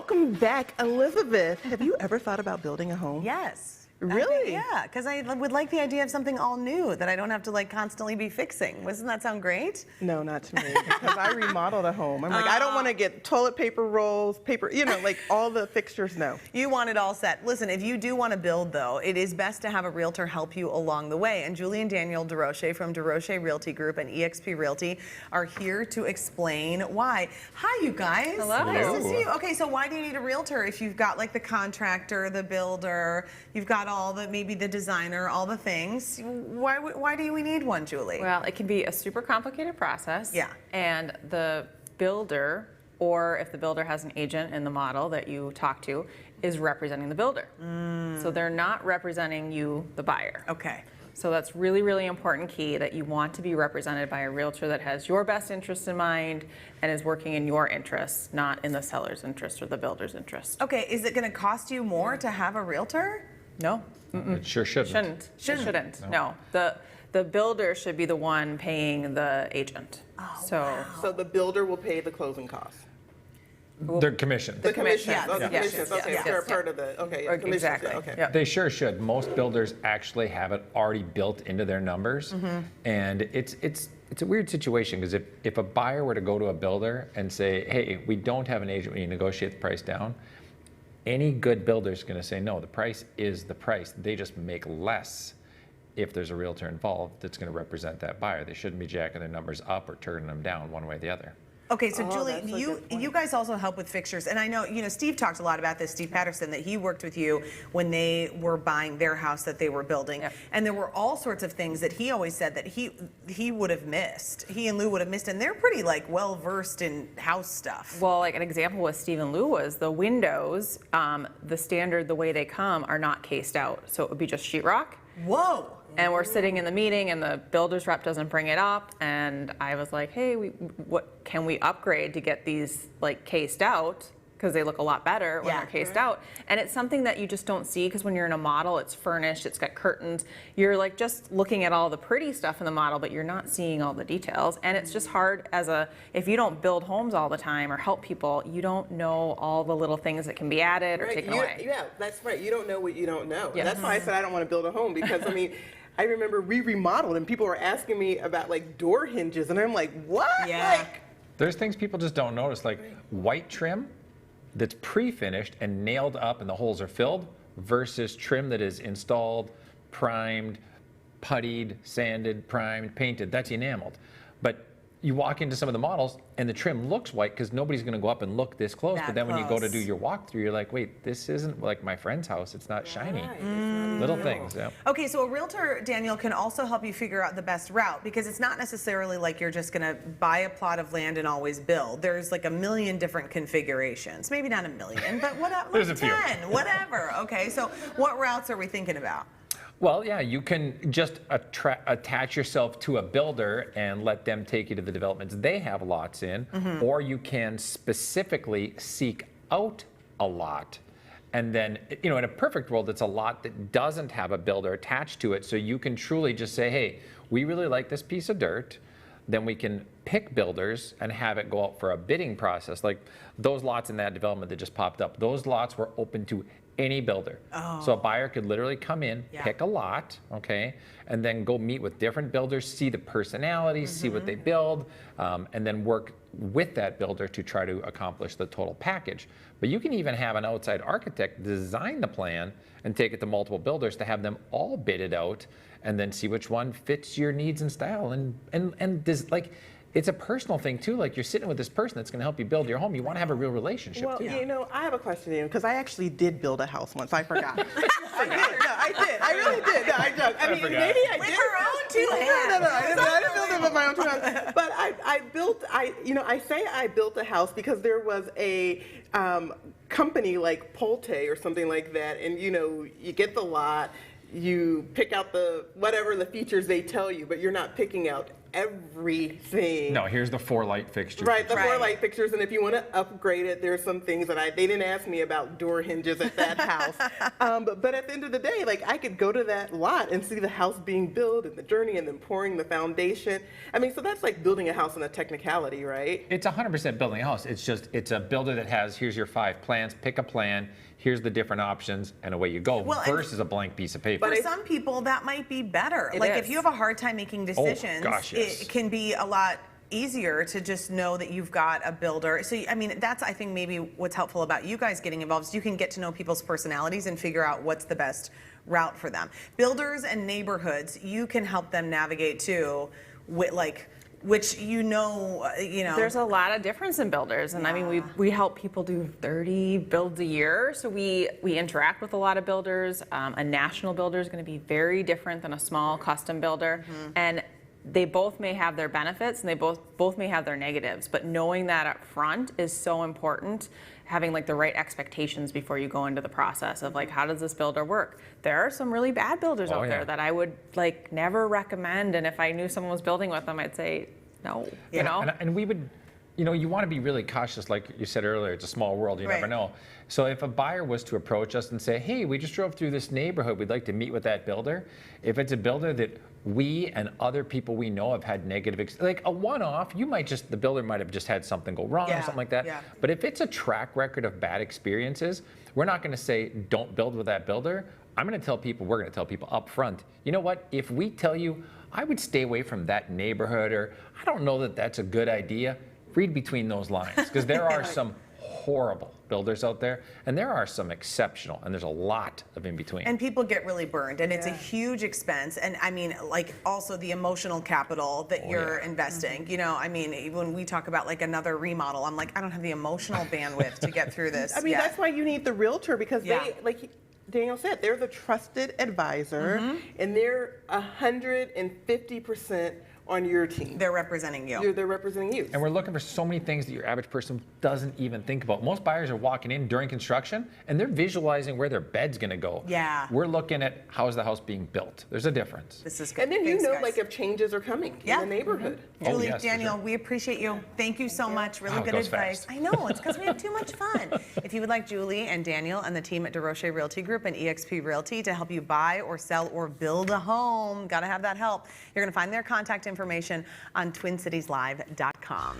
Welcome back, Elizabeth. Have you ever thought about building a home? Yes. Really? Yeah, because I would like the idea of something all new that I don't have to like constantly be fixing. Doesn't that sound great? No, not to me, because I remodeled a home. I'm like, I don't want to get toilet paper rolls, paper, like all the fixtures, no. You want it all set. Listen, if you do want to build, though, it is best to have a realtor help you along the way. And Julie and Daniel Desrochers from Desrochers Realty Group and eXp Realty are here to explain why. Hi, you guys. Hello. Nice to see you. Okay, so why do you need a realtor if you've got like the contractor, the builder, you've got all the, maybe the designer, all the things? Why do we need one, Julie? Well, it can be a super complicated process. Yeah. And the builder, or if the builder has an agent in the model that you talk to, is representing the builder. So they're not representing you, the buyer. Okay. So that's really, really important key, that you want to be represented by a realtor that has your best interest in mind and is working in your interests, not in the seller's interest or the builder's interest. Okay, is it going to cost you more to have a realtor? No. It sure shouldn't. Shouldn't. No. The builder should be the one paying the agent. So the builder will pay the closing costs. Their commission. The commissions. Yes, Oh, the yes, commissions. yes, Okay, yes, they're a yes. part of the. Okay, yeah, commissions. Exactly. Yeah, okay. Yep. They sure should. Most builders actually have it already built into their numbers, and it's a weird situation, because if a buyer were to go to a builder and say, hey, we don't have an agent, we negotiate the price down, any good builder is going to say, no, the price is the price. They just make less if there's a realtor involved that's going to represent that buyer. They shouldn't be jacking their numbers up or turning them down one way or the other. Okay, so Julie, that's a good point. you guys also help with fixtures, and I know Steve talked a lot about this. Steve Patterson, that he worked with you when they were buying their house that they were building, and there were all sorts of things that he always said that he would have missed. He and Lou would have missed, and they're pretty like well versed in house stuff. Well, like an example with Steve and Lou was the windows, the standard, the way they come, are not cased out. So it would be just sheetrock. Whoa. And we're sitting in the meeting and the builder's rep doesn't bring it up. And I was like, hey, what can we upgrade to get these like cased out? Because they look a lot better when they're cased out. And it's something that you just don't see, because when you're in a model, it's furnished, it's got curtains. You're like just looking at all the pretty stuff in the model, but you're not seeing all the details. And it's just hard if you don't build homes all the time or help people, you don't know all the little things that can be added or taken away. Yeah, that's right. You don't know what you don't know. Yeah. That's why I said I don't want to build a home, because I mean, I remember we remodeled and people were asking me about like door hinges, and I'm like, what? Yeah. Like, There's things people just don't notice, like white trim that's pre-finished and nailed up and the holes are filled, versus trim that is installed, primed, puttied, sanded, primed, painted. That's enameled. But you walk into some of the models and the trim looks white because nobody's going to go up and look this close. That but then when you go to close. do your walkthrough, you're like, wait, this isn't like my friend's house. It's not shiny. right, it's not Little even things. Yeah. Okay, so a realtor, Daniel, can also help you figure out the best route, because it's not necessarily like you're just going to buy a plot of land and always build. There's like a million different configurations. Maybe not a million, but whatever. There's a few. 10, whatever. Okay, so what routes are we thinking about? Well, yeah, you can just attach yourself to a builder and let them take you to the developments they have lots in, or you can specifically seek out a lot. And then, in a perfect world, it's a lot that doesn't have a builder attached to it, so you can truly just say, hey, we really like this piece of dirt. Then we can pick builders and have it go out for a bidding process. Like those lots in that development that just popped up, those lots were open to any builder. So a buyer could literally come in, pick a lot, okay, and then go meet with different builders, see the personalities, see what they build, and then work with that builder to try to accomplish the total package. But you can even have an outside architect design the plan and take it to multiple builders to have them all bid it out, and then see which one fits your needs and style. And this, like, it's a personal thing too. Like, you're sitting with this person that's going to help you build your home. You want to have a real relationship well, too. I have a question, because I actually did build a house once. I forgot. I did. No, I did. I really did. No, I joke. I mean, forgot. maybe I With did. her own two hands. No, I didn't build it with my own 2 hands. But I say I built a house because there was a company like Polte or something like that, and you get the lot, you pick out the whatever the features they tell you, but you're not picking out everything. No, here's the 4 light fixtures. Right, the 4 Right. light fixtures, and if you want to upgrade it, there's some things that they didn't ask me about door hinges at that house. But at the end of the day, like, I could go to that lot and see the house being built and the journey and then pouring the foundation. I mean, so that's like building a house in a technicality, right? It's 100% building a house. It's a builder that has, here's your 5 plans, pick a plan, here's the different options, and away you go, Well, and versus a blank piece of paper. For some people, that might be better. It Like is. if you have a hard time making decisions, gosh, yes. it can be a lot easier to just know that you've got a builder. So, I mean, that's, I think, maybe what's helpful about you guys getting involved is you can get to know people's personalities and figure out what's the best route for them. Builders and neighborhoods, you can help them navigate too, which There's a lot of difference in builders, and I mean, we help people do 30 builds a year, so we interact with a lot of builders. A national builder is going to be very different than a small custom builder, and they both may have their benefits and they both may have their negatives, but knowing that up front is so important. Having like the right expectations before you go into the process of like, how does this builder work? There are some really bad builders out there that I would like never recommend, and if I knew someone was building with them, I'd say no. You know, and we would, you want to be really cautious, like you said earlier. It's a small world; you never Right. know. So if a buyer was to approach us and say, "Hey, we just drove through this neighborhood. We'd like to meet with that builder," if it's a builder that we and other people we know have had negative, like a one-off, the builder might have just had something go wrong or something like that. Yeah. But if it's a track record of bad experiences, we're not going to say don't build with that builder. We're going to tell people up front, you know what? If we tell you, I would stay away from that neighborhood, or I don't know that that's a good idea. Read between those lines, because there are some horrible builders out there, and there are some exceptional, and there's a lot of in between. And people get really burned, and it's a huge expense. And I mean, like, also the emotional capital that you're investing. You know, I mean, when we talk about like another remodel, I'm like, I don't have the emotional bandwidth to get through this. I mean, yet. that's why you need the realtor, because Yeah. they, like Daniel said, they're the trusted advisor, and they're 150% on your team. They're representing you. They're representing you. And we're looking for so many things that your average person doesn't even think about. Most buyers are walking in during construction and they're visualizing where their bed's gonna go. Yeah. We're looking at how is the house being built. There's a difference. This is good. And then Thanks, you know, guys. like if changes are coming Yeah. in the neighborhood. Julie, yes, for Daniel, sure. we appreciate you. Thank you so much. Really Wow, it good goes advice. fast. I know, it's because we have too much fun. If you would like Julie and Daniel and the team at Desrochers Realty Group and eXp Realty to help you buy or sell or build a home, got to have that help. You're going to find their contact information on TwinCitiesLive.com.